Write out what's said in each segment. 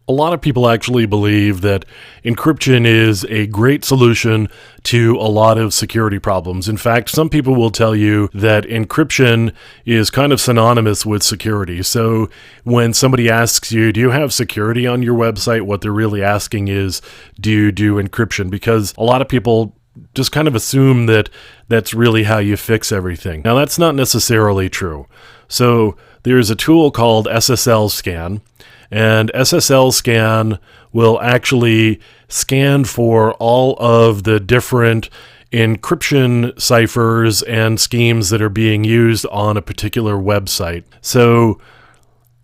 A lot of people actually believe that encryption is a great solution to a lot of security problems. In fact, some people will tell you that encryption is kind of synonymous with security. So when somebody asks you, do you have security on your website? What they're really asking is, do you do encryption? Because a lot of people just kind of assume that that's really how you fix everything. Now, that's not necessarily true. So there's a tool called SSLScan. And SSLScan will actually scan for all of the different encryption ciphers and schemes that are being used on a particular website. So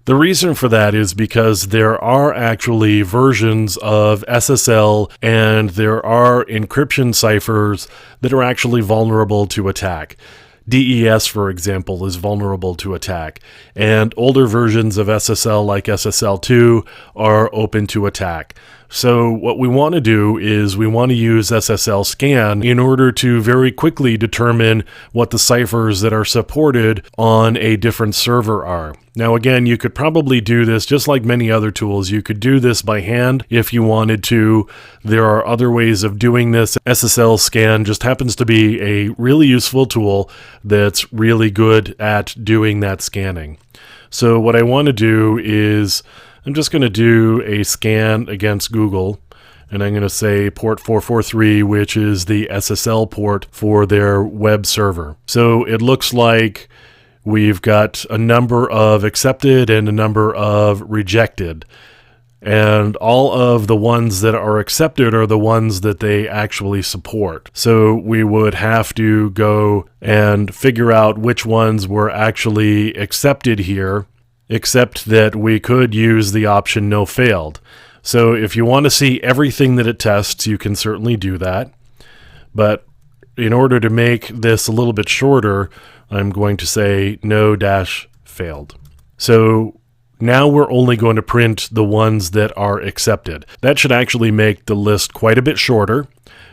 the reason for that is because there are actually versions of SSL and there are encryption ciphers that are actually vulnerable to attack. DES, for example, is vulnerable to attack, and older versions of SSL like SSL2 are open to attack. So what we want to do is we want to use SSLScan in order to very quickly determine what the ciphers that are supported on a different server are. Now again, you could probably do this just like many other tools. You could do this by hand if you wanted to. There are other ways of doing this. SSLScan just happens to be a really useful tool that's really good at doing that scanning. So what I want to do is I'm just going to do a scan against Google, and I'm going to say port 443, which is the SSL port for their web server. So it looks like we've got a number of accepted and a number of rejected. And all of the ones that are accepted are the ones that they actually support. So we would have to go and figure out which ones were actually accepted here, except that we could use the option no failed. So if you want to see everything that it tests, you can certainly do that. But in order to make this a little bit shorter, I'm going to say no-failed. So now we're only going to print the ones that are accepted. That should actually make the list quite a bit shorter.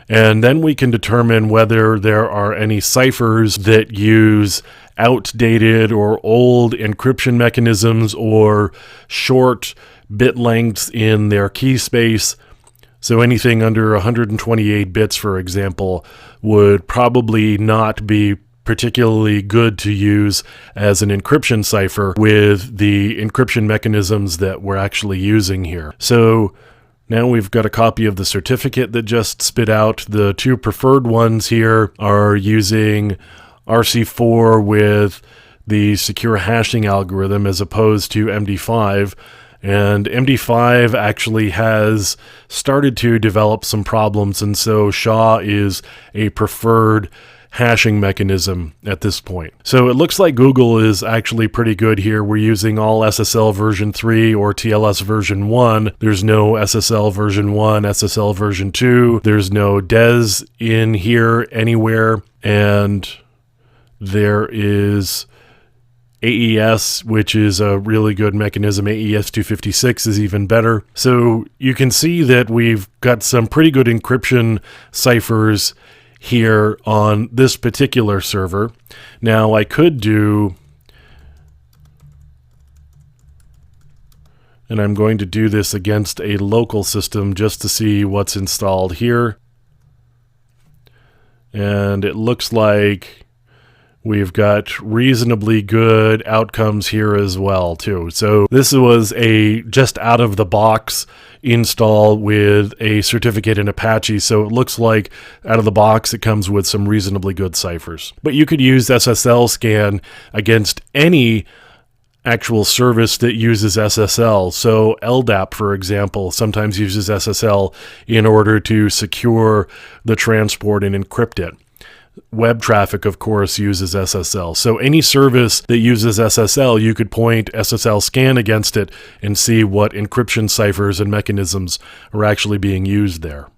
And then we can determine whether there are any ciphers that use outdated or old encryption mechanisms or short bit lengths in their key space. So anything under 128 bits, for example, would probably not be particularly good to use as an encryption cipher with the encryption mechanisms that we're actually using here. So now we've got a copy of the certificate that just spit out. The two preferred ones here are using RC4 with the secure hashing algorithm as opposed to MD5. And MD5 actually has started to develop some problems, and so SHA is a preferred hashing mechanism at this point. So it looks like Google is actually pretty good here. We're using all SSL version 3 or TLS version 1. There's no SSL version 1, SSL version 2. There's no DES in here anywhere. And there is AES, which is a really good mechanism. AES 256 is even better. So you can see that we've got some pretty good encryption ciphers here on this particular server. Now I could do, and I'm going to do this against a local system just to see what's installed here. And it looks like we've got reasonably good outcomes here as well too. So this was a just out of the box install with a certificate in Apache. So it looks like out of the box it comes with some reasonably good ciphers. But you could use SSLScan against any actual service that uses SSL. So LDAP, for example, sometimes uses SSL in order to secure the transport and encrypt it. Web traffic, of course, uses SSL. So any service that uses SSL, you could point SSLScan against it and see what encryption ciphers and mechanisms are actually being used there.